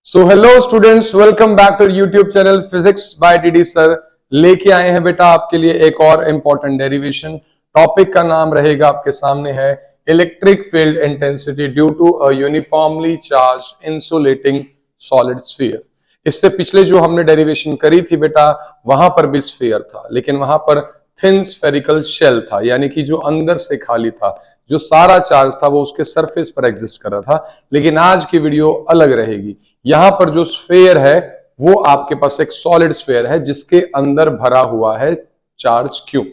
So hello students, welcome back to YouTube channel physics by TD sir. लेके आए हैं बेटा आपके लिए एक और इंपॉर्टेंट डेरिवेशन। टॉपिक का नाम रहेगा आपके सामने है electric field intensity due to a uniformly charge insulating solid sphere. इससे पिछले जो हमने डेरिवेशन करी थी बेटा, वहां पर भी स्फीयर था, लेकिन वहां पर थिन स्फेरिकल शेल था, यानी कि जो अंदर से खाली था, जो सारा चार्ज था वो उसके सरफेस पर एग्जिस्ट कर रहा था। लेकिन आज की वीडियो अलग रहेगी। यहां पर जो स्फेयर है वो आपके पास एक सॉलिड स्फेयर है जिसके अंदर भरा हुआ है चार्ज क्यू।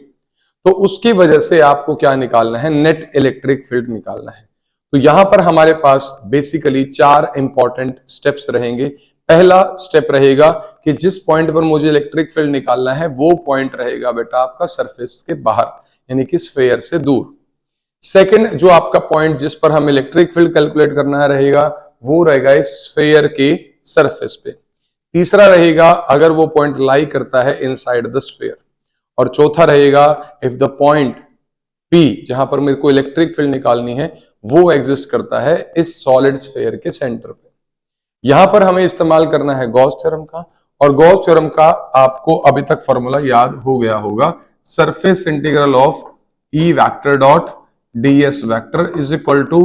तो उसकी वजह से आपको क्या निकालना है? नेट इलेक्ट्रिक फील्ड निकालना है। तो यहां पर हमारे पास बेसिकली चार इंपॉर्टेंट स्टेप्स रहेंगे। पहला स्टेप रहेगा कि जिस पॉइंट पर मुझे इलेक्ट्रिक फील्ड निकालना है वो पॉइंट रहेगा बेटा आपका सरफेस के बाहर, यानी कि स्फेयर से दूर। सेकंड जो आपका पॉइंट जिस पर हम इलेक्ट्रिक फील्ड कैलकुलेट करना रहेगा वो रहेगा इस स्फेयर के सरफेस पे। तीसरा रहेगा अगर वो पॉइंट लाई करता है इनसाइड द स्फेयर। और चौथा रहेगा इफ द पॉइंट पी जहां पर मेरे को इलेक्ट्रिक फील्ड निकालनी है वो एग्जिस्ट करता है इस सॉलिड स्फेयर के सेंटर पे। यहां पर हमें इस्तेमाल करना है गॉस थ्योरम का, और गॉस थ्योरम का आपको अभी तक फॉर्मूला याद हो गया होगा। Surface integral of E vector dot ds vector is equal to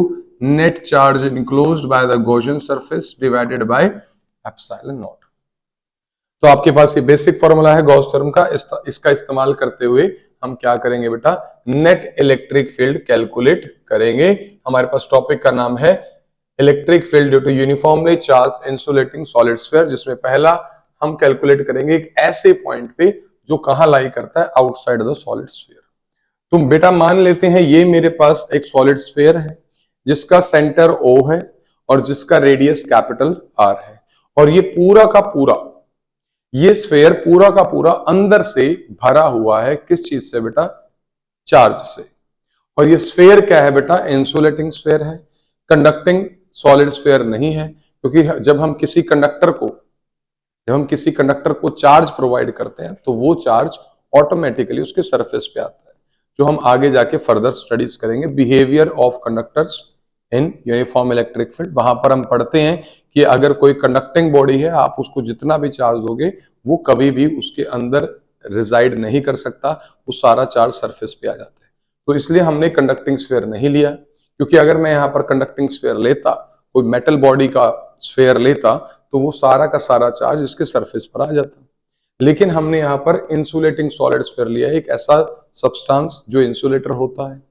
net charge enclosed by the Gaussian surface divided by epsilon naught। तो आपके पास ये बेसिक फॉर्मूला है गॉस थ्योरम का। इसका इस्तेमाल करते हुए हम क्या करेंगे बेटा? नेट इलेक्ट्रिक फील्ड कैलकुलेट करेंगे। हमारे पास टॉपिक का नाम है electric field due to uniformly charge insulating solid sphere, जिसमें पहला हम कैलकुलेट करेंगे एक ऐसे पॉइंट पे जो कहां लाई करता है? Outside the solid sphere. तो बेटा मान लेते हैं ये मेरे पास एक सॉलिड स्फीयर है जिसका सेंटर O है और जिसका रेडियस कैपिटल R है, और ये पूरा का पूरा ये स्फीयर पूरा का पूरा अंदर से भरा हुआ है किस चीज से बेटा? चार्ज से। और ये स्फीयर क्या है बेटा? इंसुलेटिंग स्फीयर है, कंडक्टिंग सॉलिड स्फीयर नहीं है। क्योंकि जब हम किसी कंडक्टर को चार्ज प्रोवाइड करते हैं तो वो चार्ज ऑटोमेटिकली उसके सरफेस पे आता है, जो हम आगे जाके फर्दर स्टडीज करेंगे। Behaviour of conductors in uniform electric field, वहां पर हम पढ़ते हैं कि अगर कोई कंडक्टिंग बॉडी है आप उसको जितना भी चार्ज दोगे वो कभी भी उसके अंदर रिजाइड नहीं कर सकता, वो सारा चार्ज सरफेस पे आ जाता है। तो इसलिए हमने कंडक्टिंग स्फीयर नहीं लिया, क्योंकि अगर मैं यहाँ पर कंडक्टिंग स्फीयर लेता, कोई मेटल बॉडी का स्फीयर लेता, तो वो सारा का सारा चार्ज इसके सरफेस पर आ जाता। लेकिन हमने यहां पर इंसुलेटिंग सॉलिड स्फीयर लिया है, एक ऐसा सब्सटेंस जो इंसुलेटर होता है,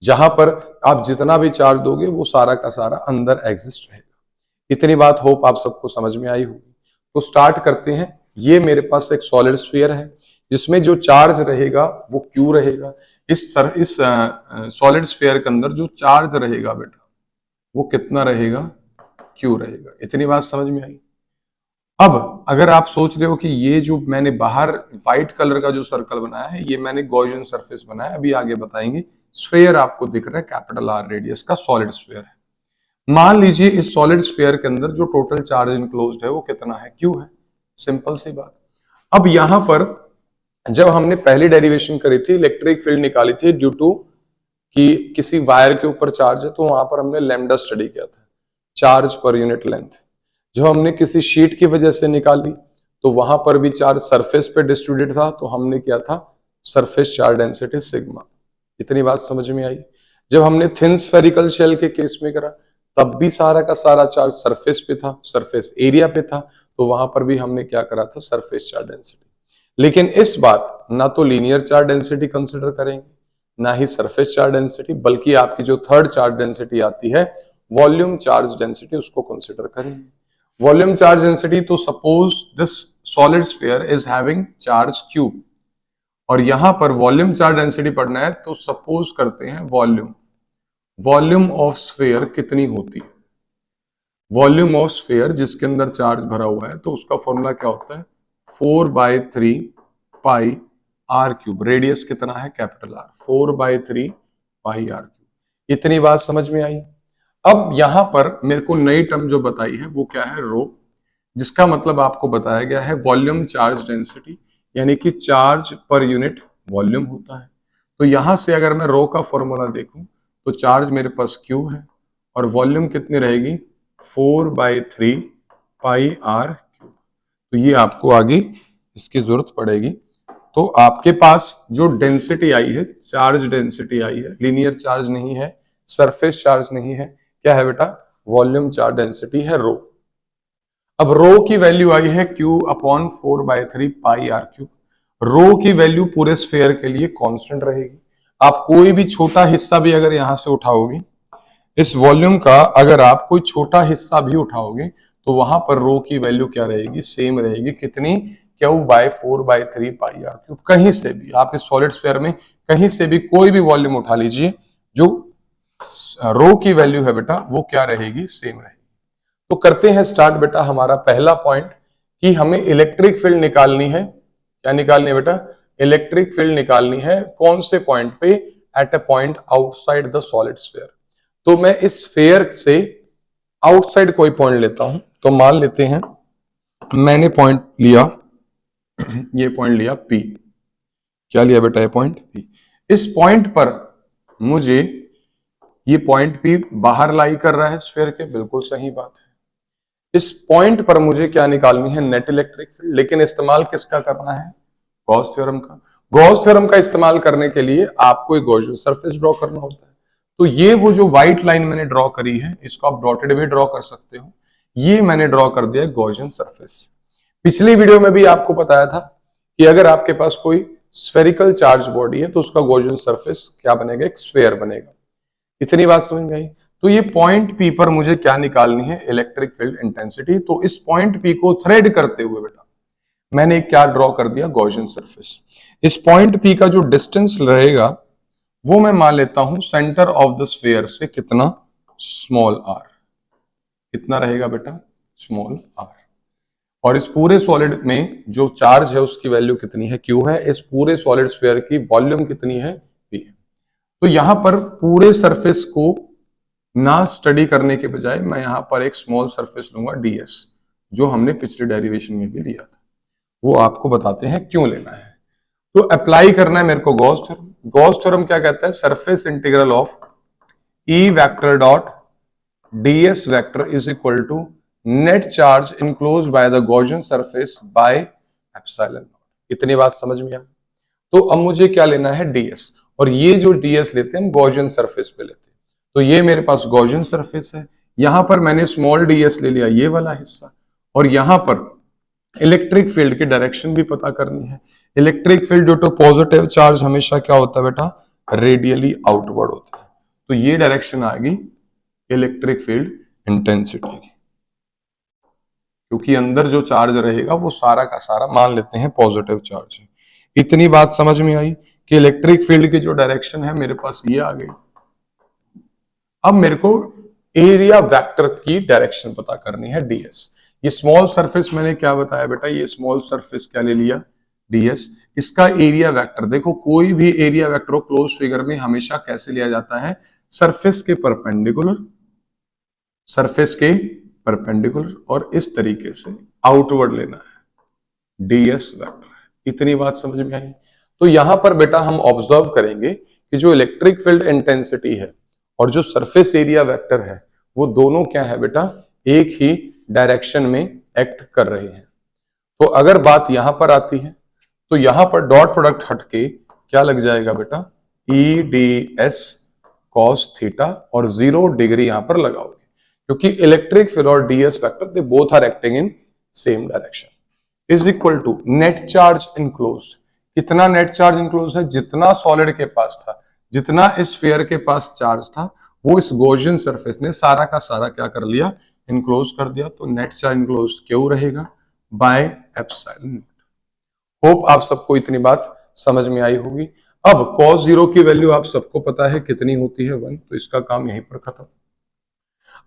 जहां पर आप जितना भी चार्ज दोगे वो सारा का सारा अंदर एग्जिस्ट रहेगा। इतनी बात होप आप सबको समझ में आई होगी। तो स्टार्ट करते हैं। ये मेरे पास एक सॉलिड स्फीयर है जिसमें जो चार्ज रहेगा वो क्यू रहेगा। इस सॉलिड स्फीयर के अंदर जो चार्ज रहेगा बेटा वो कितना रहेगा? क्यू रहेगा। इतनी बात समझ में आई। अब अगर आप सोच रहे हो कि ये जो मैंने बाहर व्हाइट कलर का जो सर्कल बनाया है ये मैंने गॉसियन सरफेस बनाया, अभी आगे बताएंगे। स्फीयर आपको दिख रहा है कैपिटल R रेडियस का सॉलिड स्फीयर है। मान लीजिए इस सॉलिड स्फीयर के अंदर जो टोटल चार्ज इनक्लोज्ड है वो कितना है? क्यू है। सिंपल सी बात। अब यहां पर जब हमने पहली डेरिवेशन करी थी, इलेक्ट्रिक फील्ड निकाली थी ड्यू टू कि किसी वायर के ऊपर चार्ज है, तो वहां पर हमने लैम्डा स्टडी किया था, चार्ज पर यूनिट लेंथ। जो हमने किसी शीट की वजह से निकाली तो वहां पर भी चार्ज सरफेस पे डिस्ट्रीब्यूटेड था, तो हमने किया था सरफेस चार्ज डेंसिटी सिग्मा। इतनी बात समझ में आई। जब हमने थिन स्फेरिकल शेल के केस में करा तब भी सारा का सारा चार्ज सरफेस पे था, सरफेस एरिया पे था, तो वहां पर भी हमने क्या करा था? Surface charge density. लेकिन इस बार ना तो लीनियर चार्ज डेंसिटी कंसिडर करेंगे ना ही सरफेस चार्ज डेंसिटी, बल्कि आपकी जो थर्ड चार्ज डेंसिटी आती है वॉल्यूम चार्ज डेंसिटी, उसको कंसिडर करेंगे। वॉल्यूम चार्ज डेंसिटी, तो suppose this solid sphere is having charge Q, और यहां पर वॉल्यूम चार्ज डेंसिटी पढ़ना है तो सपोज करते हैं वॉल्यूम ऑफ स्फीयर कितनी होती है? वॉल्यूम ऑफ स्फीयर जिसके अंदर चार्ज भरा हुआ है तो उसका फॉर्मूला क्या होता है? 4/3 पाई आर क्यूब। रेडियस कितना है? Capital R। 4/3 pi are cube. इतनी बात समझ में आई। अब यहां पर मेरे को नई टर्म जो बताई है वो क्या है? रो, जिसका मतलब आपको बताया गया है वॉल्यूम चार्ज डेंसिटी, यानी कि चार्ज पर यूनिट वॉल्यूम होता है। तो यहां से अगर मैं रो का फॉर्मूला देखूं तो चार्ज मेरे पास क्यू है और वॉल्यूम कितनी रहेगी? 4/3 पाई आर क्यूब। तो ये आपको आगे इसकी जरूरत पड़ेगी। तो आपके पास जो डेंसिटी आई है, चार्ज डेंसिटी आई है, लीनियर चार्ज नहीं है, सरफेस चार्ज नहीं है, क्या है बेटा, वॉल्यूम चार्ज डेंसिटी है रो। अब रो की वैल्यू आई है Q upon 4/3 pi are cube. Rho की वैल्यू पूरे स्फेयर के लिए कांस्टेंट रहेगी। आप कोई भी छोटा हिस्सा भी अगर यहां से उठाओगे, इस वॉल्यूम का अगर आप कोई छोटा हिस्सा भी उठाओगे तो वहां पर रो की वैल्यू क्या रहेगी, सेम रहेगी। कितनी, Q/4/3 पाई आर क्यूब। कहीं से भी आप इस सॉलिड स्फेयर में कहीं से भी कोई भी वॉल्यूम उठा लीजिए, जो रो की वैल्यू है बेटा वो क्या रहेगी, सेम रहेगी। तो करते हैं स्टार्ट बेटा। हमारा पहला पॉइंट कि हमें इलेक्ट्रिक फील्ड निकालनी है। क्या निकालनी है बेटा, इलेक्ट्रिक फील्ड निकालनी है। कौन से पॉइंट पे, at a point outside the solid sphere. तो मैं इस स्फेयर से आउटसाइड कोई पॉइंट लेता हूं। तो मान लेते हैं मैंने पॉइंट लिया, ये पॉइंट लिया P। क्या लिया बेटा, ये पॉइंट P। इस पॉइंट पर मुझे, ये पॉइंट P बाहर लाई कर रहा है स्फेयर के, बिल्कुल सही बात है। इस पॉइंट पर मुझे क्या निकालनी है, नेट इलेक्ट्रिक फील्ड। लेकिन इस्तेमाल किसका करना है, गॉस थ्योरम का। गॉस थ्योरम का इस्तेमाल करने के लिए आपको एक गॉसियन सरफेस ड्रॉ करना होता है। तो ये वो जो व्हाइट लाइन मैंने ड्रॉ करी है, इसको आप डॉटेड भी ड्रॉ कर सकते हो। ये मैंने ड्रॉ कर दिया गॉसियन सरफेस। पिछली वीडियो में भी आपको बताया था कि अगर आपके पास कोई स्फेरिकल चार्ज बॉडी है तो उसका गॉसियन सरफेस क्या बनेगा, एक स्फेयर बनेगा। इतनी बात समझ में आई। तो ये पॉइंट P पर मुझे क्या निकालनी है, इलेक्ट्रिक फील्ड इंटेंसिटी। तो इस पॉइंट P को थ्रेड करते हुए बेटा मैंने क्या ड्रॉ कर दिया, गॉसियन सरफेस। इस पॉइंट P का जो डिस्टेंस रहेगा वो मैं मान लेता हूं सेंटर ऑफ द स्फीयर से कितना, स्मॉल r। कितना रहेगा बेटा, स्मॉल r। और इस पूरे सॉलिड में जो चार्ज है उसकी वैल्यू कितनी है, Q है। इस पूरे सॉलिड स्फीयर की वॉल्यूम कितनी है, P है। तो यहां पर पूरे सरफेस को ना स्टडी करने के बजाय मैं यहां पर एक स्मॉल सरफेस लूंगा ds, जो हमने पिछले डेरिवेशन में भी लिया था। वो आपको बताते हैं क्यों लेना है। तो अप्लाई करना है मेरे को गॉस थ्योरम। गॉस थ्योरम क्या कहता है, surface integral of E vector dot ds vector is equal to net charge enclosed by the Gaussian surface by epsilon naught. इतनी बात समझ में आ। तो अब मुझे क्या लेना है, ds। और ये जो ds लेते हैं हम गॉसियन सरफेस पे लेते हैं। तो ये मेरे पास गॉसियन सरफेस है। यहां पर मैंने स्मॉल ds ले लिया, ये वाला हिस्सा। और यहां पर इलेक्ट्रिक फील्ड की डायरेक्शन भी पता करनी है। Electric field due to positive charge हमेशा क्या होता है बेटा, रेडियली आउटवर्ड होता है। तो ये डायरेक्शन आ गई इलेक्ट्रिक फील्ड इंटेंसिटी की, क्योंकि अंदर जो चार्ज रहेगा वो सारा का सारा मान लेते हैं पॉजिटिव चार्ज है। इतनी बात समझ में आई कि इलेक्ट्रिक फील्ड की जो डायरेक्शन है मेरे पास ये आ गई। अब मेरे को एरिया वेक्टर की डायरेक्शन पता करनी है, ds। ये स्मॉल सरफेस मैंने क्या बताया बेटा, ये स्मॉल सरफेस क्या ले लिया, ds। इसका एरिया वेक्टर देखो, कोई भी एरिया वेक्टर क्लोज फिगर में हमेशा कैसे लिया जाता है, सरफेस के परपेंडिकुलर, सरफेस के परपेंडिकुलर, और इस तरीके से आउटवर्ड लेना है, ds वेक्टर। इतनी बात समझ में आई। तो यहां पर बेटा हम ऑब्जर्व करेंगे कि जो इलेक्ट्रिक फील्ड इंटेंसिटी है और जो सरफेस एरिया वेक्टर है वो दोनों क्या है बेटा, एक ही डायरेक्शन में एक्ट कर रहे हैं। तो अगर बात यहां पर आती है तो यहां पर डॉट प्रोडक्ट हटके क्या लग जाएगा बेटा, EDS cos थीटा, और 0 डिग्री यहां पर लगाओगे, क्योंकि इलेक्ट्रिक फील्ड और ds vector they both are acting in same direction. Is equal to net charge enclosed. कितना नेट चार्ज इनक्लोज है, जितना सॉलिड के पास था, जितना इस स्फीयर के पास चार्ज था वो इस गॉसियन सरफेस ने सारा का सारा क्या कर लिया, इनक्लोज कर दिया। तो नेट चार्ज इनक्लोज क्यों रहेगा, बाय एप्सिलॉन नॉट। होप आप सबको इतनी बात समझ में आई होगी। अब cos 0 की वैल्यू आप सबको पता है कितनी होती है, 1। तो इसका काम यहीं पर खत्म।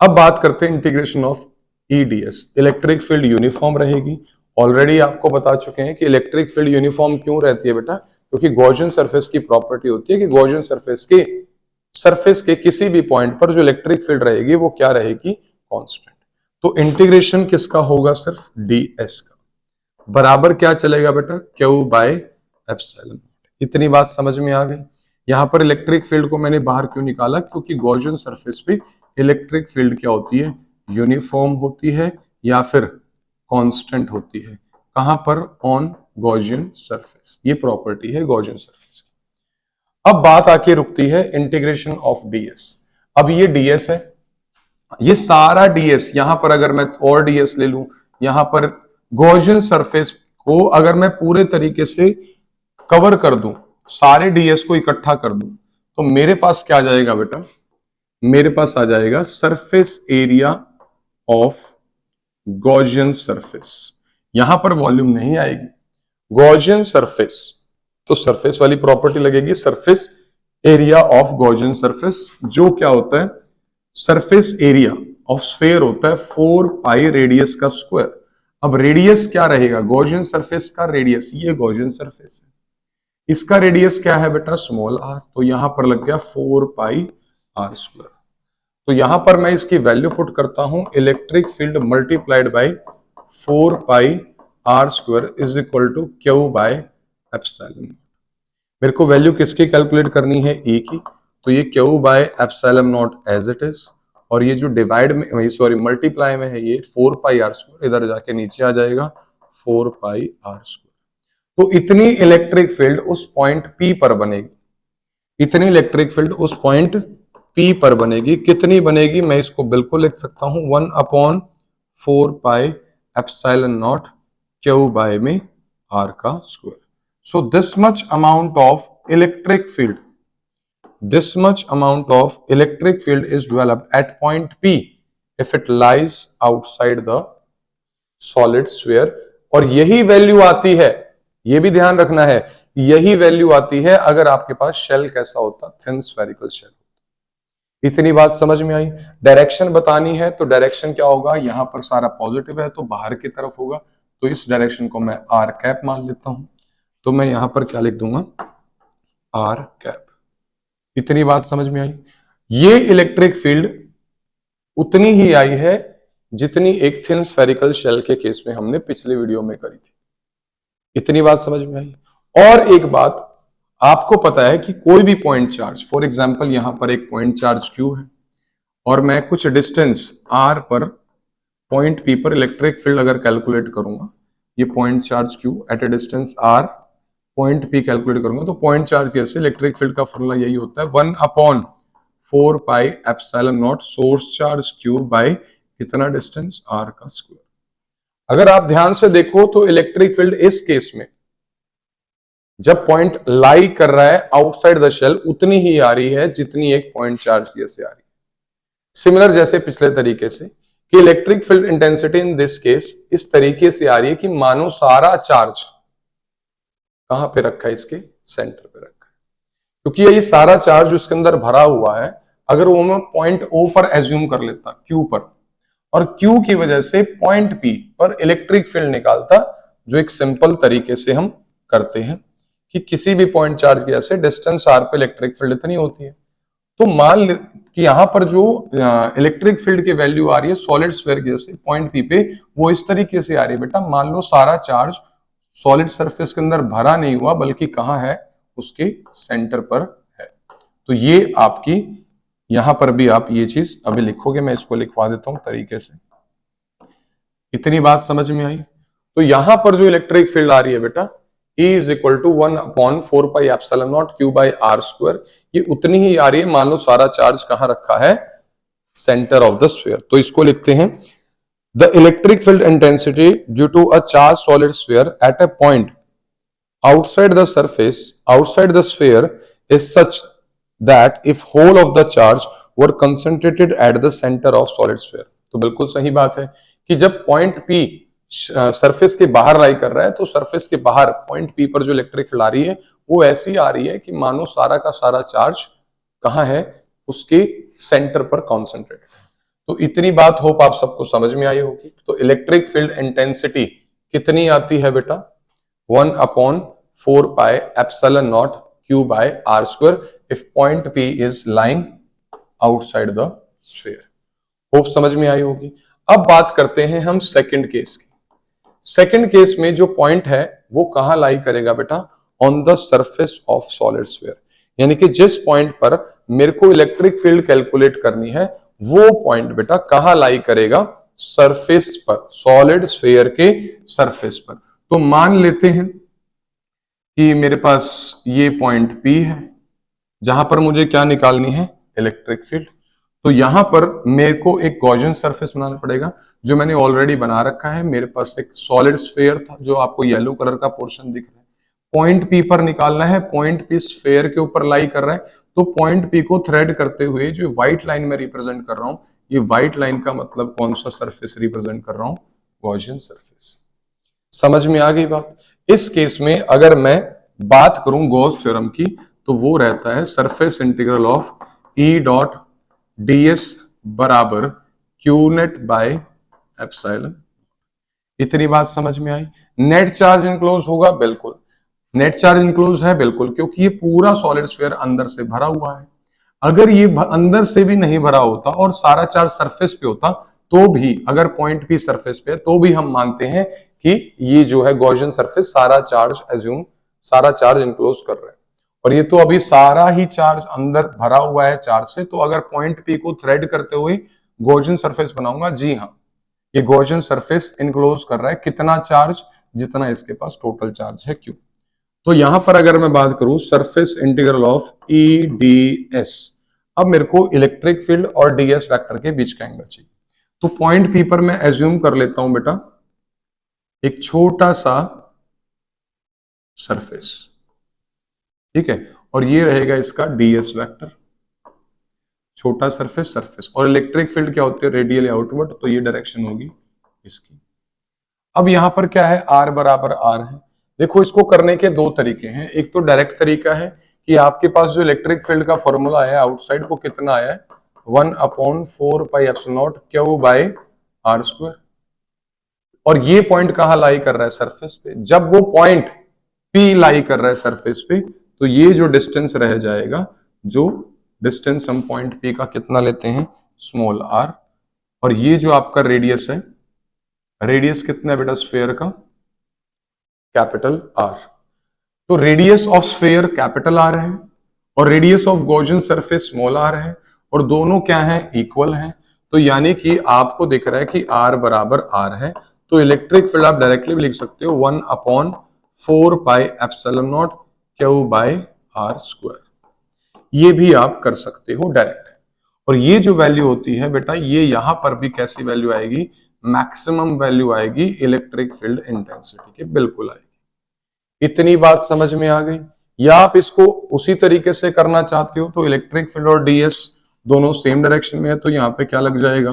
अब बात करते हैं integration of EDS। Electric field uniform रहेगी। ऑलरेडी आपको बता चुके हैं कि इलेक्ट्रिक फील्ड यूनिफॉर्म क्यों रहती है बेटा, क्योंकि गॉसियन सरफेस की प्रॉपर्टी होती है कि गॉसियन सरफेस के किसी भी पॉइंट पर जो इलेक्ट्रिक फील्ड रहेगी वो क्या रहेगी, कांस्टेंट। तो इंटीग्रेशन किसका होगा, सिर्फ ds का, बराबर क्या चलेगा बेटा, Q बाय एप्सिलॉन। इतनी बात समझ में आ गई। यहां पर इलेक्ट्रिक फील्ड को मैंने बाहर क्यों निकाला, क्योंकि गॉसियन सरफेस पे इलेक्ट्रिक फील्ड क्या होती है, यूनिफॉर्म होती है, या फिर कांस्टेंट होती है। कहां पर? On Gaussian surface. ये प्रॉपर्टी है गॉसियन सरफेस की। अब बात आके रुकती है इंटीग्रेशन ऑफ डीएस। अब ये डीएस है, ये सारा डीएस यहां पर अगर मैं और डीएस ले लूं, यहां पर गॉसियन सरफेस को अगर मैं पूरे तरीके से कवर कर दूं, सारे डीएस को इकट्ठा कर दूं, तो मेरे पास क्या आ जाएगा बेटा? मेरे पास आ जाएगा surface area of Gaussian surface. यहां पर वॉल्यूम नहीं आएगी, गॉसियन सरफेस तो सरफेस वाली प्रॉपर्टी लगेगी, surface area of Gaussian surface, जो क्या होता है? सरफेस एरिया ऑफ स्फीयर होता है 4 पाई रेडियस का स्क्वायर। अब रेडियस क्या रहेगा? गॉसियन सरफेस का रेडियस, ये गॉसियन सरफेस है, इसका रेडियस क्या है बेटा? Small r. तो यहां पर लग गया 4 पाई आर स्क्वायर। तो यहां पर मैं इसकी वैल्यू पुट करता हूं, electric field multiplied by 4 pi r square is equal to q by epsilon. मेरे को वैल्यू किसकी कैलकुलेट करनी है? ए की। तो ये q by epsilon not as it is, और ये जो डिवाइड में, सॉरी मल्टीप्लाई में है, ये 4 पाई आर स्क्वायर इधर जाके नीचे आ जाएगा 4 पाई आर स्क्वायर। तो इतनी इलेक्ट्रिक फील्ड उस पॉइंट पी पर बनेगी, इतनी इलेक्ट्रिक फील्ड उस पॉइंट पी पर बनेगी। कितनी बनेगी? मैं इसको बिल्कुल लिख सकता हूं 1/4 pi epsilon not q by में आर का square. So this much amount of electric field, this much amount of electric field is developed at point P if it lies outside the solid sphere। और यही value आती है, ये भी ध्यान रखना है, यही वैल्यू आती है अगर आपके पास शेल कैसा होता? Thin spherical shell. इतनी बात समझ में आई? डायरेक्शन बतानी है तो डायरेक्शन क्या होगा? यहां पर सारा पॉजिटिव है तो बाहर की तरफ होगा, तो इस डायरेक्शन को मैं आर कैप मान लेता हूं। तो मैं यहां पर क्या लिख दूंगा? R cap. इतनी बात समझ में आई? ये इलेक्ट्रिक फील्ड उतनी ही आई है जितनी एक थिन स्फेरिकल शेल के केस में हमने पिछले वीडियो में करी थी। इतनी बात समझ में आई? और एक बात आपको पता है कि कोई भी पॉइंट चार्ज, फॉर एग्जांपल यहां पर एक पॉइंट चार्ज क्यू है और मैं कुछ डिस्टेंस आर पर पॉइंट पी पर इलेक्ट्रिक फील्ड अगर कैलकुलेट करूंगा, ये point charge q at a distance r, point p calculate करूंगा, तो पॉइंट चार्ज कैसे? इलेक्ट्रिक फील्ड का फॉर्मूला यही होता है 1/4 pi epsilon not source charge q by कितना डिस्टेंस? आर का स्क्वायर। अगर आप ध्यान से देखो तो इलेक्ट्रिक फील्ड इस केस में जब पॉइंट लाई कर रहा है आउटसाइड द शेल उतनी ही आ रही है जितनी एक पॉइंट चार्ज की से आ रही है। सिमिलर जैसे पिछले तरीके से कि electric field intensity in this case इस तरीके से आ रही है कि मानो सारा चार्ज कहां पे रखा है? इसके सेंटर पे रखा है, क्योंकि ये सारा चार्ज उसके अंदर भरा हुआ है। अगर वो मैं पॉइंट ओ पर एज्यूम कर लेता, क्यू पर, और क्यू की वजह से पॉइंट पी पर इलेक्ट्रिक फील्ड निकालता, जो एक सिंपल तरीके से हम करते हैं कि किसी भी पॉइंट चार्ज की जैसे डिस्टेंस आर पे इलेक्ट्रिक फील्ड इतनी होती है, तो मान ले कि यहां पर जो इलेक्ट्रिक फील्ड की वैल्यू आ रही है सॉलिड स्फीयर की जैसे पॉइंट पी पे, वो इस तरीके से आ रही है बेटा। मान लो सारा चार्ज सॉलिड सरफेस के अंदर भरा नहीं हुआ, बल्कि कहां है? उसके सेंटर पर है। तो ये आपकी यहां पर भी आप ये चीज अभी लिखोगे, मैं इसको लिखवा देता हूं तरीके से। इतनी बात समझ में आई? तो यहां पर जो इलेक्ट्रिक फील्ड आ रही है बेटा, E is equal to 1/4 pi epsilon not q by r square, ये उतनी ही आ रही है मान लो सारा चार्ज कहां रखा है? Centre of the sphere. तो इसको लिखते हैं the electric field intensity due to a charge solid sphere at a point outside the surface, outside the sphere is such that if whole of the charge were concentrated at the center of solid sphere। तो बिल्कुल सही बात है कि जब point P surface के बाहर लाई कर रहा है, तो सरफेस के बाहर पॉइंट P पर जो इलेक्ट्रिक फील्ड आ रही है वो ऐसी आ रही है कि मानो सारा का सारा चार्ज कहां है? उसके सेंटर पर कॉन्सेंट्रेटेड है। तो इतनी बात होप आप सबको समझ में आई होगी। तो इलेक्ट्रिक फील्ड इंटेंसिटी कितनी आती है बेटा? 1/4 pi epsilon not q by r square if point P is lying outside the sphere. Hope समझ में आई होगी। अब बात करते हैं हम सेकंड केस की। सेकंड केस में जो पॉइंट है वो कहां लाई करेगा बेटा? On the surface of solid sphere. यानी कि जिस पॉइंट पर मेरे को इलेक्ट्रिक फील्ड कैलकुलेट करनी है वो पॉइंट बेटा कहां लाई करेगा? सरफेस पर, सॉलिड स्फीयर के सरफेस पर। तो मान लेते हैं कि मेरे पास ये पॉइंट P है जहां पर मुझे क्या निकालनी है, इलेक्ट्रिक फील्ड। तो यहां पर मेरे को एक गॉसियन सरफेस बनाना पड़ेगा जो मैंने ऑलरेडी बना रखा है। मेरे पास एक सॉलिड स्फीयर था जो आपको येलो कलर का पोर्शन दिख रहा है, पॉइंट P पर निकालना है। पॉइंट P स्फीयर के ऊपर लाई कर रहा है, तो पॉइंट P को थ्रेड करते हुए जो व्हाइट लाइन में रिप्रेजेंट कर रहा हूं, ये व्हाइट लाइन का मतलब कौन सा सरफेस रिप्रेजेंट कर रहा हूं, गॉसियन सरफेस। समझ में आ गई बात। इस केस में अगर मैं बात करूं गॉस थ्योरम की, तो वो रहता है surface integral of E dot ds बराबर क्यू नेट बाय एप्सिलॉन। इतनी बात समझ में आई। नेट चार्ज इनक्लोज होगा, बिल्कुल नेट चार्ज इनक्लोज है, बिल्कुल, क्योंकि ये पूरा सॉलिड स्फीयर अंदर से भरा हुआ है। अगर ये अंदर से भी नहीं भरा होता और सारा चार्ज सरफेस पे होता, तो भी अगर पॉइंट P सरफेस पे है तो भी हम मानते हैं कि ये जो है गॉसियन सरफेस सारा चार्ज इनक्लोज कर रहा है। और ये तो अभी सारा ही चार्ज अंदर भरा हुआ है चार्ज से, तो अगर पॉइंट P को थ्रेड करते हुए गॉसियन सरफेस बनाऊंगा, जी हाँ, ये गॉसियन सरफेस इनक्लोज कर रहा है कितना चार्ज, जितना इसके पास टोटल चार्ज है Q। तो यहां पर अगर मैं बात करूं सरफेस इंटीग्रल ऑफ EdS, अब मेरे को इलेक्ट्रिक फील्ड और ds वेक्टर के बीच का एंगल चाहिए। तो पॉइंट P पर मैं एज्यूम कर लेता हूं बेटा एक छोटा सा सरफेस, ठीक है, और ये रहेगा इसका ds वेक्टर, छोटा सरफेस। और इलेक्ट्रिक फील्ड क्या होती है, रेडियल आउटवर्ड, तो ये डायरेक्शन होगी इसकी। अब यहां पर क्या है, r बराबर r है। देखो इसको करने के दो तरीके हैं। एक तो डायरेक्ट तरीका है कि आपके पास जो इलेक्ट्रिक फील्ड का फॉर्मूला आया है आउटसाइड, वो कितना आया है, 1/4πε0 Q बाय r स्क्वायर। और ये पॉइंट कहां लाई कर रहा है, सरफेस पे। जब वो पॉइंट P लाई कर रहा है सरफेस पे, तो ये जो डिस्टेंस रह जाएगा, जो डिस्टेंस हम पॉइंट P का कितना लेते हैं, स्मॉल r, और ये जो आपका रेडियस है, रेडियस कितना है बेटा स्फीयर का, कैपिटल R। तो radius of sphere capital R है और radius of Gaussian surface small r है, और दोनों क्या है, इक्वल हैं। तो यानी कि आपको दिख रहा है कि R बराबर R है, तो इलेक्ट्रिक फील्ड आप डायरेक्टली भी लिख सकते हो 1/4πε0 Q बाय r स्क्वायर। ये भी आप कर सकते हो डायरेक्ट। और ये जो वैल्यू होती है बेटा, ये यहां पर भी कैसी वैल्यू आएगी, मैक्सिमम वैल्यू आएगी इलेक्ट्रिक फील्ड इंटेंसिटी की, बिल्कुल आएगी। इतनी बात समझ में आ गई। या आप इसको उसी तरीके से करना चाहते हो तो इलेक्ट्रिक फील्ड और ds दोनों सेम डायरेक्शन में है, तो यहाँ पे क्या लग जाएगा,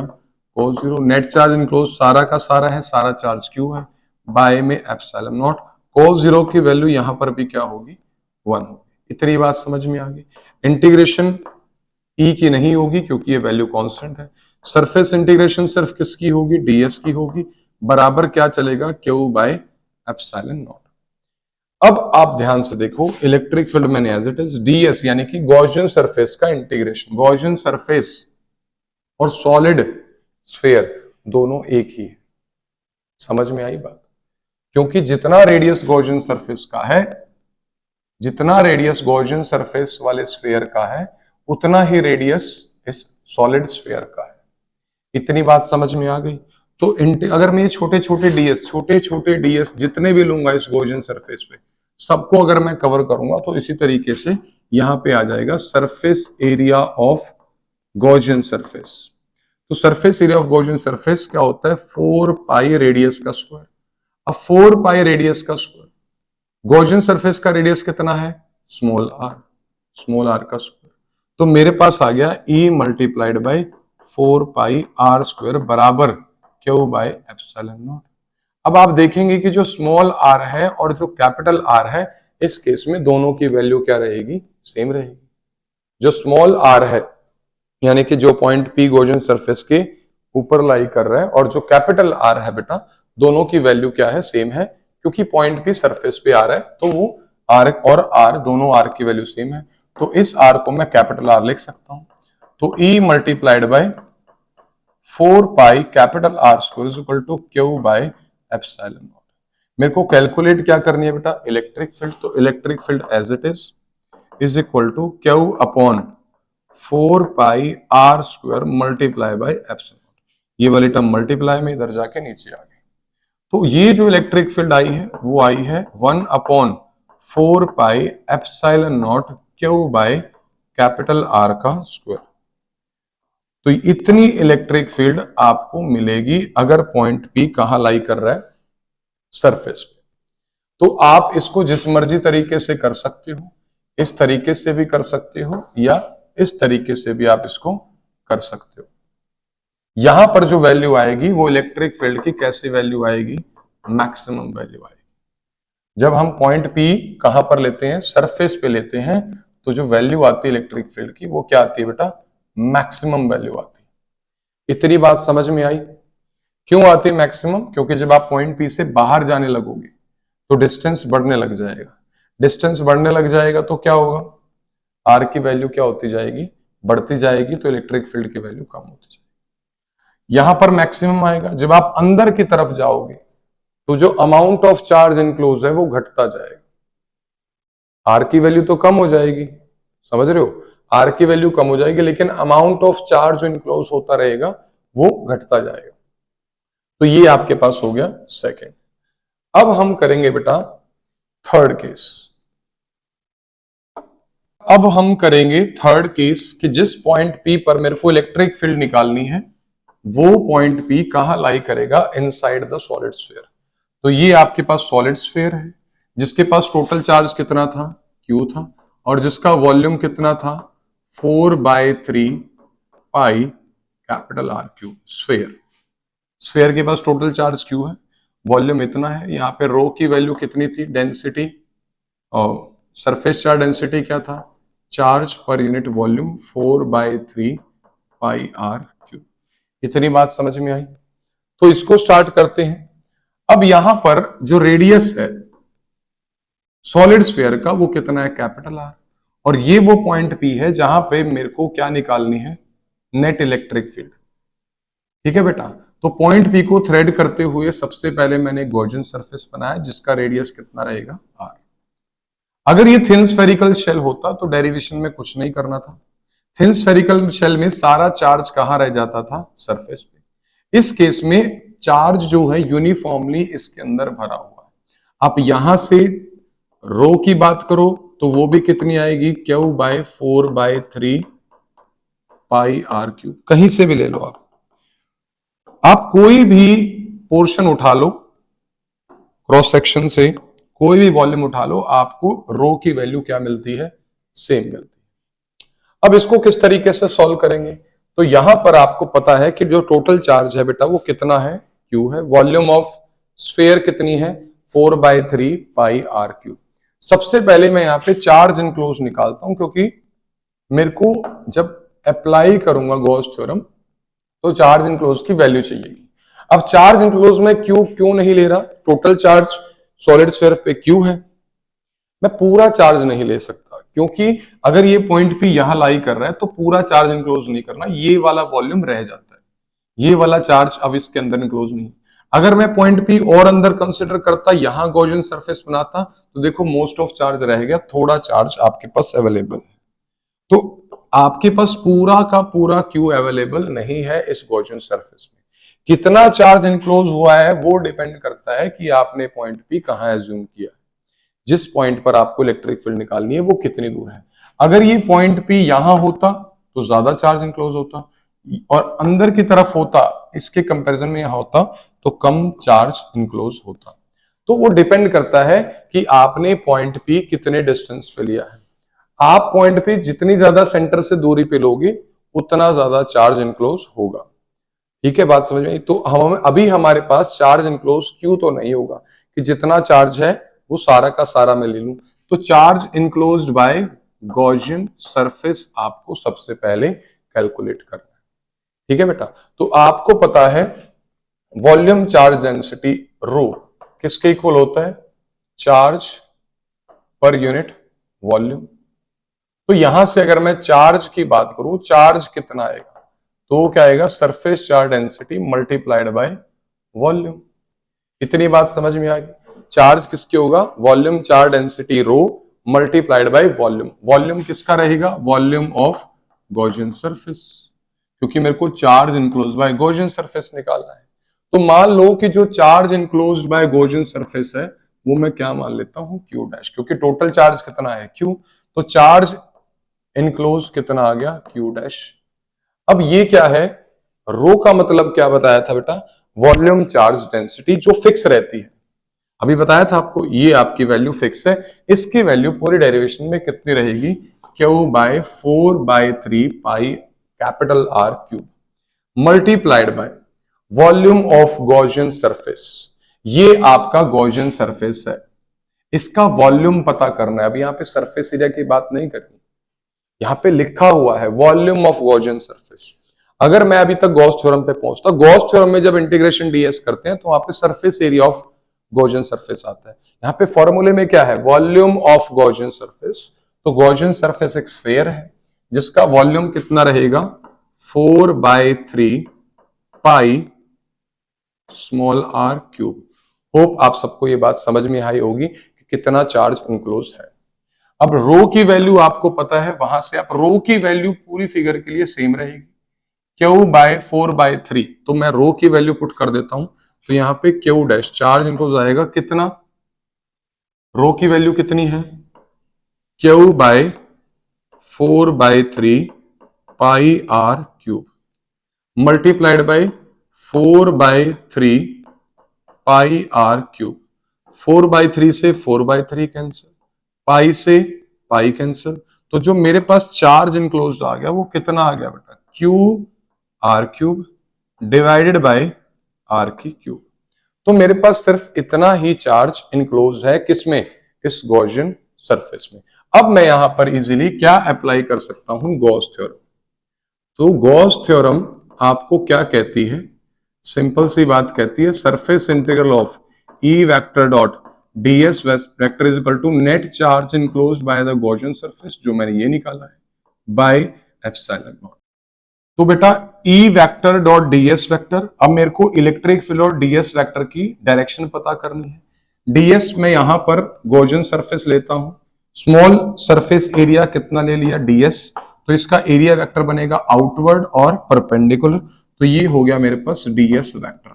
cos 0, नेट चार्ज इनक्लोज सारा का सारा है, सारा चार्ज Q है, बाय में एप्सिलॉन नॉट, cos 0 की वैल्यू यहां पर भी क्या होगी, 1 होगी। इतनी बात समझ में आ गई। इंटीग्रेशन E की नहीं होगी क्योंकि ये वैल्यू कांस्टेंट है। सरफेस इंटीग्रेशन सिर्फ किसकी होगी, ds की होगी, बराबर क्या चलेगा, Q बाय एप्सिलॉन नॉट। अब आप ध्यान से देखो, इलेक्ट्रिक फील्ड मैंने एज इट इज ds यानी कि गॉसियन सरफेस का इंटीग्रेशन, गॉसियन सरफेस और सॉलिड स्फीयर दोनों एक ही है। समझ में आई बात। क्योंकि जितना रेडियस गॉसियन सरफेस का है, जितना रेडियस गॉसियन सरफेस वाले स्फीयर का है, उतना ही रेडियस इस सॉलिड स्फीयर का है। इतनी बात समझ में आ गई। तो अगर मैं छोटे छोटे ds जितने भी लूंगा इस गॉसियन सरफेस पे, सबको अगर मैं कवर करूंगा, तो इसी तरीके से यहां पे आ जाएगा surface area of Gaussian surface. तो surface area of Gaussian surface क्या होता है, 4π रेडियस का स्क्वायर। अब 4π रेडियस का स्क्वायर, गॉसियन सरफेस का रेडियस कितना है, स्मॉल r का स्क्वायर। तो मेरे पास आ गया E multiplied by 4π r square बराबर Q बाय एप्सिलॉन नॉट। अब आप देखेंगे कि जो स्मॉल r है और जो कैपिटल R है, इस केस में दोनों की वैल्यू क्या रहेगी, सेम रहेगी। जो स्मॉल r है यानी कि जो पॉइंट P गॉसियन सरफेस के ऊपर लाई कर रहा है, और जो कैपिटल R है बेटा, दोनों की वैल्यू क्या है, सेम है, क्योंकि पॉइंट P सरफेस पे आ रहा है, तो वो R और R दोनों R की वैल्यू सेम है। तो इस R को मैं कैपिटल R लिख सकता हूं। तो E multiplied by 4π capital R square is equal to Q by epsilon naught. मेरे को कैलकुलेट क्या करनी है बेटा, इलेक्ट्रिक फील्ड। तो electric field as it is equal to Q upon 4π R square multiply by epsilon naught. ये वाली term multiply में इधर जाके नीचे आ गई। तो ये जो इलेक्ट्रिक फील्ड आई है वो आई है 1/4 pi epsilon not q by capital r का स्क्वायर। तो इतनी इलेक्ट्रिक फील्ड आपको मिलेगी अगर पॉइंट पी कहां लाई कर रहा है, सरफेस पे। तो आप इसको जिस मर्जी तरीके से कर सकते हो, इस तरीके से भी कर सकते हो या इस तरीके से भी आप इसको कर सकते हो। यहां पर जो वैल्यू आएगी वो इलेक्ट्रिक फील्ड की कैसी वैल्यू आएगी, मैक्सिमम वैल्यू आएगी। जब हम पॉइंट पी कहां पर लेते हैं, सरफेस पे लेते हैं, तो जो वैल्यू आती है इलेक्ट्रिक फील्ड की वो क्या आती है बेटा, मैक्सिमम वैल्यू आती है। इतनी बात समझ में आई? क्यों आती है मैक्सिमम? क्योंकि जब आप पॉइंट पी से बाहर जाने लगोगे तो डिस्टेंस बढ़ने लग जाएगा। डिस्टेंस बढ़ने लग जाएगा तो क्या होगा, आर की वैल्यू क्या होती जाएगी, बढ़ती जाएगी, तो इलेक्ट्रिक फील्ड की वैल्यू कम होती जाएगी। यहां पर मैक्सिमम आएगा जब आप अंदर की तरफ जाओगे तो जो अमाउंट ऑफ चार्ज इनक्लोज है वो घटता जाएगा। आर की वैल्यू तो कम हो जाएगी, समझ रहे हो, आर की वैल्यू कम हो जाएगी, लेकिन अमाउंट ऑफ चार्ज जो इनक्लोज होता रहेगा वो घटता जाएगा। तो ये आपके पास हो गया सेकंड। अब हम करेंगे बेटा थर्ड केस। अब हम करेंगे थर्ड केस कि जिस पॉइंट पी पर मेरे को इलेक्ट्रिक फील्ड निकालनी है वो पॉइंट पी कहां लाई करेगा, इनसाइड द सॉलिड स्फीयर। तो ये आपके पास सॉलिड स्फीयर है जिसके पास टोटल चार्ज कितना था, क्यू था, और जिसका वॉल्यूम कितना था, 4/3 pi capital are Q sphere. Sphere के पास टोटल चार्ज क्यू है, वॉल्यूम इतना है। यहाँ पे रो की वैल्यू कितनी थी, डेंसिटी, और सरफेस चार्ज डेंसिटी क्या था, charge per unit volume 4/3 pi r q. इतनी बात समझ में आई? तो इसको स्टार्ट करते हैं। अब यहां पर जो रेडियस है सॉलिड स्फीयर का वो कितना है, कैपिटल आर, और ये वो पॉइंट पी है जहां पे मेरे को क्या निकालनी है, नेट इलेक्ट्रिक फील्ड। ठीक है बेटा, तो पॉइंट पी को थ्रेड करते हुए सबसे पहले मैंने गॉसियन सरफेस बनाया जिसका रेडियस कितना रहेगा, आर। अगर ये थिन स्फेरिकल शेल होता तो डेरिवेशन में कुछ नहीं करना था। थिन स्फेरिकल शेल में सारा चार्ज कहां रह जाता था, सरफेस पे। इस केस में चार्ज जो है यूनिफॉर्मली इसके अंदर भरा हुआ है। आप यहां से रो की बात करो तो वो भी कितनी आएगी, Q/4/3 पाई आर क्यू। कहीं से भी ले लो आप कोई भी पोर्शन उठा लो, क्रॉस सेक्शन से कोई भी वॉल्यूम उठा लो, आपको रो की वैल्यू क्या मिलती है, सेम मिलती है। अब इसको किस तरीके से सॉल्व करेंगे, तो यहां पर आपको पता है कि जो टोटल चार्ज है बेटा वो कितना है, क्यू है। वॉल्यूम ऑफ स्फीयर कितनी है, 4/3 पाई आर क्यू। सबसे पहले मैं यहां पे चार्ज इनक्लोज निकालता हूं, क्योंकि मेरे को जब अप्लाई करूंगा गॉस थ्योरम तो चार्ज इनक्लोज की वैल्यू चाहिएगी। अब चार्ज इनक्लोज में क्यू क्यों नहीं ले रहा, टोटल चार्ज सॉलिड स्फीयर पे क्यू है, मैं पूरा चार्ज नहीं ले सकता, क्योंकि अगर ये पॉइंट पी यहां लाई कर रहा है तो पूरा चार्ज इनक्लोज नहीं करना, ये वाला वॉल्यूम रह जाता है, ये वाला चार्ज अब इसके अंदर इनक्लोज नहीं। अगर मैं पॉइंट पी और अंदर कंसिडर करता, यहां गॉसियन सरफेस बनाता, तो देखो मोस्ट ऑफ चार्ज रह गया, थोड़ा चार्ज आपके पास अवेलेबल है। तो आपके पास पूरा का पूरा क्यू अवेलेबल नहीं है इस गॉसियन सरफेस में। कितना चार्ज इनक्लोज हुआ है वो डिपेंड करता है कि आपने पॉइंट पी कहां एज्यूम किया है, जिस पॉइंट पर आपको इलेक्ट्रिक फील्ड निकालनी है वो कितनी दूर है। अगर ये पॉइंट पी यहां होता तो ज्यादा चार्ज इनक्लोज होता, और अंदर की तरफ होता, इसके कंपैरिजन में यहां होता तो कम चार्ज इनक्लोज होता। तो वो डिपेंड करता है कि आपने पॉइंट पी कितने डिस्टेंस पे लिया है। आप पॉइंट पे जितनी ज्यादा सेंटर से दूरी पे लोगे उतना ज्यादा चार्ज इनक्लोज होगा। ठीक है, बात समझ में आई? तो हम अभी हमारे पास चार्ज इनक्लोज क्यों तो नहीं होगा कि जितना चार्ज है वो सारा का सारा मैं ले लूं। तो charge enclosed bye Gaussian surface आपको सबसे पहले कैलकुलेट करना है। ठीक है बेटा, तो आपको पता है वॉल्यूम चार्ज डेंसिटी रो किसके इक्वल होता है, चार्ज पर यूनिट वॉल्यूम। तो यहां से अगर मैं चार्ज की बात करूं, चार्ज कितना आएगा, तो क्या आएगा, surface charge density multiplied by volume. इतनी बात समझ में आ गई। चार्ज किसके होगा, volume charge density rho multiplied by volume. Volume किसका रहेगा, वॉल्यूम ऑफ गॉसियन सरफेस। क्योंकि मेरे को charge enclosed bye Gaussian surface निकालना है। तो मान लो कि जो charge enclosed bye Gaussian surface है वो मैं क्या मान लेता हूं, क्यू डैश, क्योंकि टोटल चार्ज कितना है, क्यू। तो चार्ज इनक्लोज कितना आ गया, क्यू डैश। अब ये क्या है, रो का मतलब क्या बताया था बेटा, वॉल्यूम चार्ज डेंसिटी जो फिक्स रहती है। अभी बताया था आपको, ये आपकी वैल्यू फिक्स है, इसकी वैल्यू पूरी डेरिवेशन में कितनी रहेगी, q by 4/3 pi capital r cube multiplied by volume of Gaussian surface. ये आपका गॉसियन सरफेस है, इसका वॉल्यूम पता करना है। अभी यहां पे सरफेस एरिया की बात नहीं करनी, यहां पे लिखा हुआ है वॉल्यूम ऑफ गॉसियन सरफेस। अगर मैं अभी तक गॉस थ्योरम पे पहुंचता, गॉस थ्योरम में जब इंटीग्रेशन डीएस करते हैं तो वहां पे surface area of Gaussian surface आता है। यहाँ पे फॉर्मूले में क्या है, वॉल्यूम ऑफ गॉसियन सरफेस। तो गॉसियन सरफेस एक स्फीयर है जिसका वॉल्यूम कितना रहेगा, 4/3 pi small r cube. Hope आप सबको ये बात समझ में आई होगी कि कितना चार्ज इनक्लोज है। अब रो की वैल्यू आपको पता है, वहां से आप रो की वैल्यू पूरी फिगर के लिए सेम रहेगी, क्यू बाय 4/3। तो मैं रो की वैल्यू पुट कर देता हूं, तो यहां पे क्यू डैश चार्ज इनक्लोज आएगा कितना, रो की वैल्यू कितनी है, q by 4/3 pi are cube multiplied by 4/3 pi are cube. 4/3 से 4/3 कैंसिल, पाई से पाई कैंसिल। तो जो मेरे पास चार्ज इनक्लोज आ गया वो कितना आ गया बेटा, q are cube divided by r की क्यूब। तो मेरे पास सिर्फ इतना ही चार्ज इनक्लोज है, किसमें, इस गॉसियन सरफेस में। अब मैं यहां पर इजीली क्या अप्लाई कर सकता हूं, गॉस थ्योरम। तो गॉस थ्योरम आपको क्या कहती है, सिंपल सी बात कहती है, surface integral of E vector dot ds vector is equal to net charge enclosed by the Gaussian surface, जो मैंने ये निकाला है, बाय एप्सिलॉन नॉट। तो बेटा ई वेक्टर डॉट ds वेक्टर, अब मेरे को इलेक्ट्रिक फील्ड और ds वेक्टर की डायरेक्शन पता करनी है। ds में यहां पर गॉसियन सरफेस लेता हूं, स्मॉल सरफेस एरिया कितना ले लिया, ds, तो इसका एरिया वेक्टर बनेगा आउटवर्ड और परपेंडिकुलर। तो ये हो गया मेरे पास ds वेक्टर।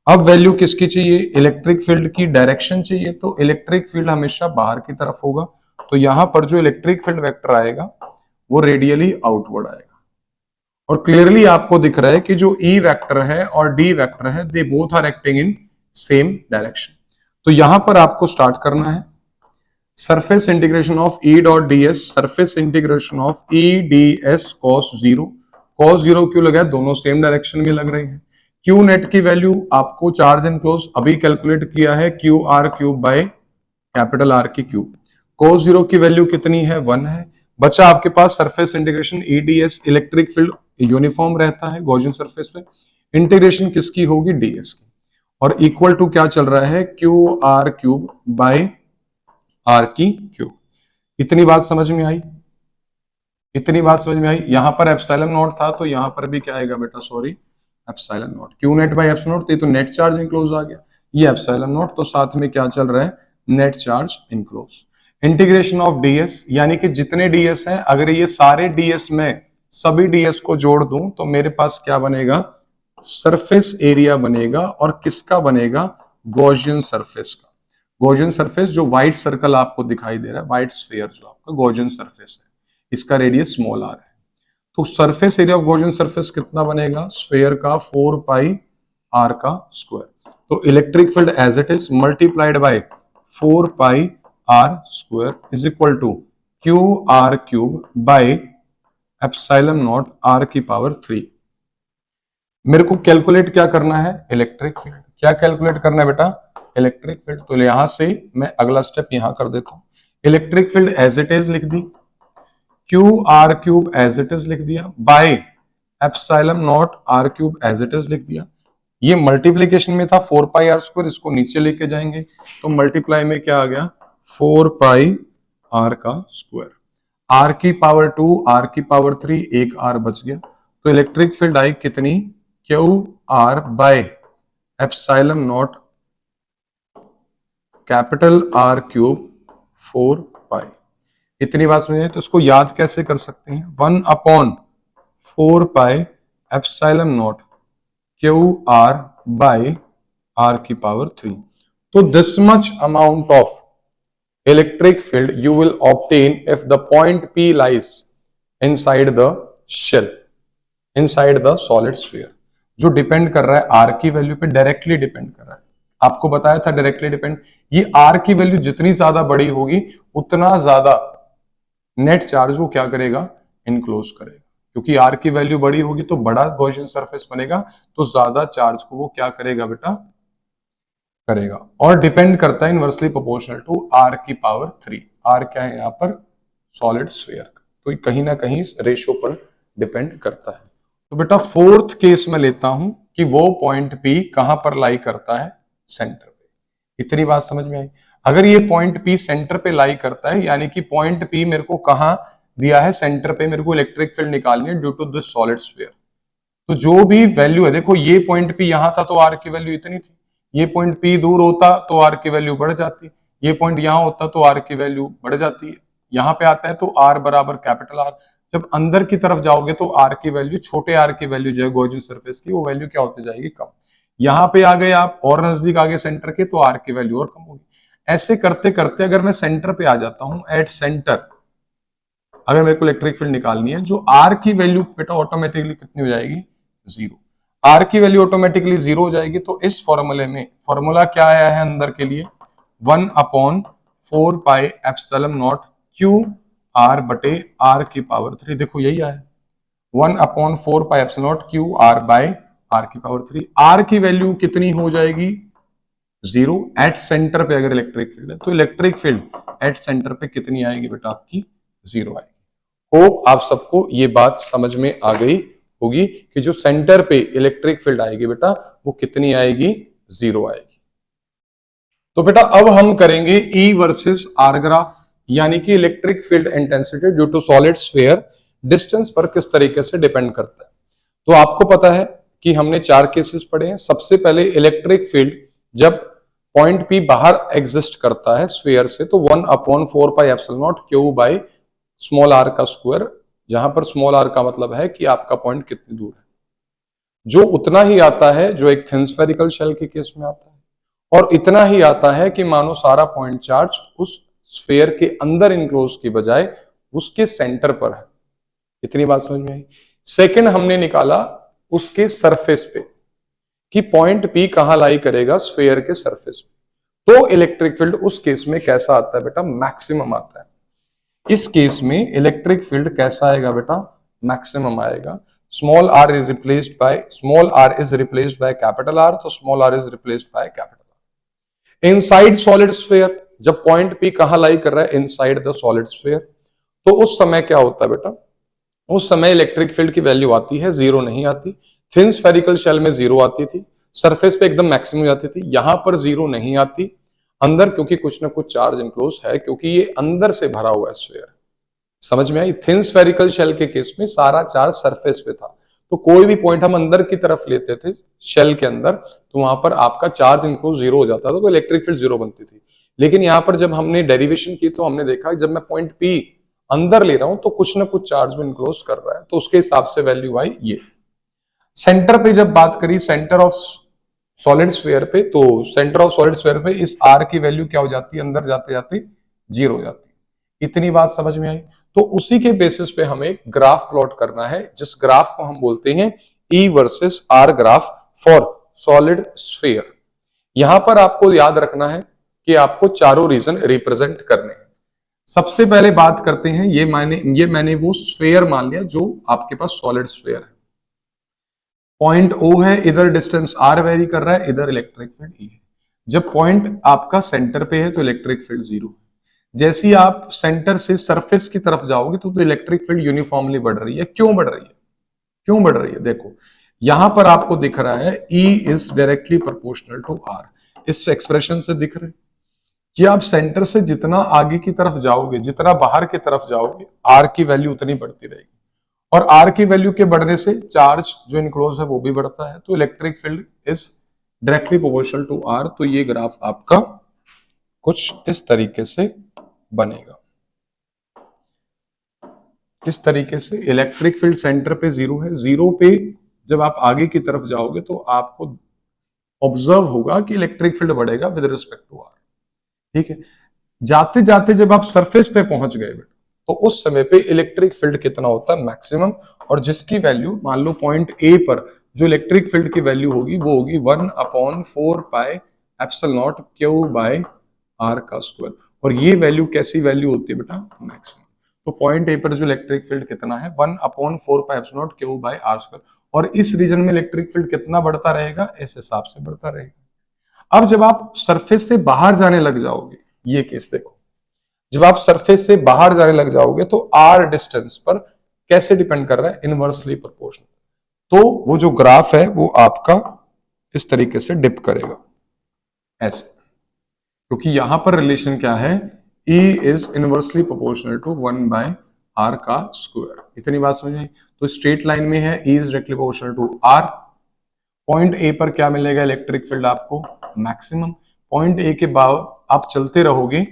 अब वैल्यू किसकी चाहिए, इलेक्ट्रिक फील्ड की डायरेक्शन चाहिए, तो इलेक्ट्रिक फील्ड हमेशा बाहर की तरफ होगा। तो यहां पर जो इलेक्ट्रिक फील्ड वेक्टर आएगा वो रेडियली आउटवर्ड आएगा। और क्लियरली आपको दिख रहा है कि जो ई वेक्टर है और डी वेक्टर है, they both are acting in same direction. तो यहां पर आपको स्टार्ट करना है surface integration of E dot d s, surface integration of E d s cos zero. Cos zero क्यों लगा है, दोनों सेम डायरेक्शन में लग रहे हैं। क्यू नेट की वैल्यू आपको चार्ज इनक्लोज अभी कैलकुलेट किया है, Q R cube by capital R की क्यूब। कॉस जीरो की वैल्यू कितनी है, 1 है। बचा आपके पास surface integration EDS, electric field uniform रहता है गॉसियन सरफेस पे, इंटीग्रेशन किसकी होगी, डीएस की, और इक्वल टू क्या चल रहा है, Q R cube by r की क्यूब। इतनी बात समझ में आई, इतनी बात समझ में आई। यहां पर एप्सिलॉन नॉट था तो यहां पर भी क्या आएगा बेटा, sorry epsilon not, Q net bye epsilon not, तो नेट चार्ज इनक्लोज आ गया, ये एप्सिलॉन नॉट, तो साथ में क्या चल रहा है, net charge enclose. Integration of DS, यानी कि जितने डीएस हैं, अगर ये सारे डीएस में सभी डीएस को जोड़ दूं तो मेरे पास क्या बनेगा, सरफेस एरिया बनेगा, और किसका बनेगा, गॉसियन सरफेस का। गॉसियन सरफेस जो व्हाइट सर्कल आपको दिखाई दे रहा है, व्हाइट स्फीयर जो आपका गॉसियन सरफेस है, इसका रेडियस स्मॉल आर है। तो surface area of Gaussian surface कितना बनेगा, स्फीयर का 4 पाई आर का स्क्वायर। तो electric field as it is multiplied by 4 pi r square is equal to q are cube by epsilon not r की power 3। मेरे को कैलकुलेट क्या करना है, इलेक्ट्रिक फील्ड। क्या कैलकुलेट करना है बेटा, इलेक्ट्रिक फील्ड। तो यहां से मैं अगला स्टेप यहां कर देता हूं, electric field as it is लिख दी, Q are cube as it is लिख दिया, by epsilon not R cube as it is लिख दिया। ये मल्टीप्लीकेशन में था 4 पाई आर स्क्वायर, इसको नीचे लेके जाएंगे तो मल्टीप्लाई में क्या आ गया, 4 पाई आर का स्क्वायर, आर की पावर 2, आर की पावर 3, एक आर बच गया। तो इलेक्ट्रिक फील्ड आई कितनी, Q r bye epsilon not capital r cube 4 पाई। इतनी बात समझे, तो इसको याद कैसे कर सकते हैं, 1/4 pi epsilon not q r by r की पावर 3। तो this much amount of electric field you will obtain if the point P lies inside the shell, inside the solid sphere। जो डिपेंड कर रहा है आर की value पे, directly depend कर रहा है। आपको बताया था डायरेक्टली डिपेंड, ये आर की वैल्यू जितनी ज्यादा बड़ी होगी उतना ज्यादा नेट चार्ज वो क्या करेगा, इनक्लोज करेगा। क्योंकि आर की वैल्यू बड़ी होगी तो बड़ा गॉसियन सरफेस बनेगा, तो ज्यादा चार्ज को वो क्या करेगा बेटा, करेगा। और डिपेंड करता है इनवर्सली प्रोपोर्शनल टू आर की पावर 3। आर क्या है यहाँ पर, सॉलिड स्फीयर, तो कहीं ना कहीं रेशियो पर डिपेंड करता है। तो बेटा फोर्थ केस में लेता हूं कि वो पॉइंट पी कहां पर लाई करता है, सेंटर पे। इतनी बात समझ में आई। अगर ये पॉइंट पी सेंटर पे लाई करता है, यानी कि पॉइंट पी मेरे को कहां दिया है, सेंटर पे मेरे को इलेक्ट्रिक फील्ड निकालनी है due to this solid sphere. तो जो भी वैल्यू है, देखो ये पॉइंट पी यहां था तो आर की वैल्यू इतनी थी, ये पॉइंट पी दूर होता तो आर की वैल्यू बढ़ जाती, ये पॉइंट यहां होता तो आर की वैल्यू बढ़ जाती है। यहां पे आता है तो आर बराबर कैपिटल आर। जब अंदर की तरफ जाओगे तो आर की वैल्यू, छोटे आर की वैल्यू जो है गॉसियन सरफेस की, वो वैल्यू क्या होती जाएगी, कम। यहां पे आ गए आप और नजदीक आगे सेंटर के, तो आर की वैल्यू और कम होगी। ऐसे करते करते अगर मैं सेंटर पे आ जाता हूं, एट सेंटर अगर मेरे को इलेक्ट्रिक फील्ड निकालनी है, जो आर की वैल्यू बेटा ऑटोमेटिकली कितनी हो जाएगी, जीरो। आर की वैल्यू ऑटोमेटिकली जीरो हो जाएगी। तो इस फॉर्मूले में, फॉर्मूला क्या आया है अंदर के लिए, 1/4 pi epsilon not q r बटे आर की पावर 3। देखो यही आया, 1/4 pi epsilon not q r by r की पावर 3। आर की वैल्यू कितनी हो जाएगी, जीरो। एट सेंटर पे अगर इलेक्ट्रिक फील्ड है तो इलेक्ट्रिक फील्ड एट सेंटर पे कितनी आएगी बेटा, आपकी जीरो आएगी। होप आप सबको ये बात समझ में आ गई होगी कि जो सेंटर पे इलेक्ट्रिक फील्ड आएगी बेटा वो कितनी आएगी, जीरो आएगी। तो बेटा अब हम करेंगे ई वर्सेस आर ग्राफ, यानी कि electric field intensity due to solid sphere distance पर किस तरीके से डिपेंड करता है। तो आपको पता है कि हमने 4 केसेस पढ़े हैं। सबसे पहले इलेक्ट्रिक फील्ड जब पॉइंट पी बाहर एग्जिस्ट करता है स्फीयर से, तो 1/4 pi epsilon not q by small r का स्क्वायर, जहां पर स्मॉल आर का मतलब है कि आपका पॉइंट कितनी दूर है, जो उतना ही आता है जो एक थिन स्फेरिकल शेल के केस में आता है, और इतना ही आता है कि मानो सारा पॉइंट चार्ज उस स्फीयर के अंदर इनक्लोज की बजाय उसके सेंटर पर है। इतनी बात समझ में आई। सेकंड हमने निकाला उसके सरफेस पे कि पॉइंट पी कहां लाई करेगा, स्फीयर के सरफेस पे। तो इलेक्ट्रिक फील्ड उस केस में कैसा आता है बेटा, मैक्सिमम आता है। इस केस में इलेक्ट्रिक फील्ड कैसा आएगा बेटा, मैक्सिमम आएगा। Small r is replaced by capital R, तो small r is replaced by capital R. Inside solid sphere, जब पॉइंट पी कहां लाई कर रहा है, इनसाइड द सॉलिड स्फीयर, तो उस समय क्या होता है बेटा, उस समय इलेक्ट्रिक फील्ड की वैल्यू आती है, जीरो नहीं आती। थिन स्फेरिकल शेल में जीरो आती थी, सरफेस पे एकदम मैक्सिमम जाती थी, यहां पर जीरो नहीं आती अंदर, क्योंकि कुछ ना कुछ चार्ज इनक्लोज है, क्योंकि ये अंदर से भरा हुआ है स्फीयर। समझ में आई। थिन स्फेरिकल शेल के केस में सारा चार्ज सरफेस पे था, तो कोई भी पॉइंट हम अंदर की तरफ लेते थे शेल के अंदर, तो वहां पर आपका चार्ज इनक्लोज जीरो हो जाता था, तो इलेक्ट्रिक फील्ड जीरो बनती थी। लेकिन यहां पर जब हमने डेरिवेशन की तो हमने देखा जब मैं पॉइंट पी अंदर ले रहा हूं तो कुछ ना कुछ चार्ज में इनक्लोज कर रहा है, तो उसके हिसाब से वैल्यू आई ये। सेंटर पे जब बात करी सेंटर ऑफ सॉलिड स्फीयर पे, तो सेंटर ऑफ सॉलिड स्फीयर पे इस आर की वैल्यू क्या हो जाती है, अंदर जाते जाते जीरो हो जाती है। इतनी बात समझ में आई। तो उसी के बेसिस पे हमें ग्राफ प्लॉट करना है, जिस ग्राफ को हम बोलते हैं E versus R graph for solid sphere. यहां पर आपको याद रखना है कि आपको चारों रीजन रिप्रेजेंट करने हैं। सबसे पहले बात करते हैं, ये मैंने वो स्फीयर मान लिया जो आपके पास सॉलिड स्फीयर है। पॉइंट ओ है, इधर डिस्टेंस आर वेरी कर रहा है, इधर इलेक्ट्रिक फील्ड ई है। जब पॉइंट आपका सेंटर पे है तो इलेक्ट्रिक फील्ड जीरो है। जैसे ही आप सेंटर से सरफेस की तरफ जाओगे तो इलेक्ट्रिक फील्ड यूनिफॉर्मली बढ़ रही है। क्यों बढ़ रही है, क्यों बढ़ रही है, देखो यहां पर आपको दिख रहा है E is directly proportional to R। इस एक्सप्रेशन से दिख रहे कि आप सेंटर से जितना आगे की तरफ जाओगे, जितना बाहर की तरफ जाओगे, R की वैल्यू उतनी बढ़ती रहेगी, और R की वैल्यू के बढ़ने से चार्ज जो इनक्लोज है वो भी बढ़ता है, तो electric field is directly proportional to R। तो ये ग्राफ आपका कुछ इस तरीके से बनेगा। किस तरीके से, इलेक्ट्रिक फील्ड सेंटर पे जीरो है, जीरो पे जब आप आगे की तरफ जाओगे तो आपको ऑब्जर्व होगा कि इलेक्ट्रिक फील्ड बढ़ेगा विद रिस्पेक्ट टू आर। ठीक है, जाते जाते जब आप सरफेस पे पहुंच गए तो उस समय पे इलेक्ट्रिक फील्ड कितना होता है, मैक्सिमम, और जिसकी वैल्यू मान लो पॉइंट ए पर जो इलेक्ट्रिक फील्ड की वैल्यू होगी वो होगी 1/4 pi epsilon not q by r का स्क्वायर। और ये वैल्यू कैसी वैल्यू होती है बेटा, मैक्सिमम। तो पॉइंट ए पर जो इलेक्ट्रिक फील्ड कितना है, 1/4 pi epsilon not q by r square. और इस रीजन में इलेक्ट्रिक फील्ड कितना बढ़ता रहेगा, इस हिसाब से बढ़ता रहेगा। अब जब आप सरफेस से बाहर जाने लग जाओगे, ये केस देखो, जब आप सरफेस से बाहर जाने लग जाओगे तो आर डिस्टेंस पर कैसे डिपेंड कर रहा है, इनवर्सली प्रोपोर्शनल। तो वो जो ग्राफ है वो आपका इस तरीके से डिप करेगा ऐसे, क्योंकि यहां पर रिलेशन क्या है, E is inversely proportional to 1/r का स्क्वायर। इतनी बात समझ आई। तो स्ट्रेट लाइन में है E is directly proportional to R। Point a पर क्या मिलेगा, इलेक्ट्रिक फील्ड आपको मैक्सिमम। पॉइंट ए के बाद आप चलते रहोगे,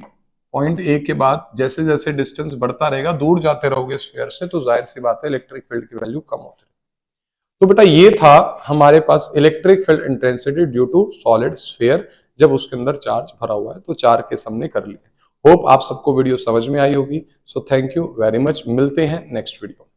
पॉइंट ए के बाद जैसे जैसे डिस्टेंस बढ़ता रहेगा, दूर जाते रहोगे स्फीयर से, तो जाहिर सी बात है इलेक्ट्रिक फील्ड की वैल्यू कम होती है। तो बेटा ये था हमारे पास electric field intensity due to solid sphere, जब उसके अंदर चार्ज भरा हुआ है। तो 4 केस हमने कर लिए। होप आप सबको वीडियो समझ में आई होगी। So thank you very much, मिलते हैं नेक्स्ट वीडियो।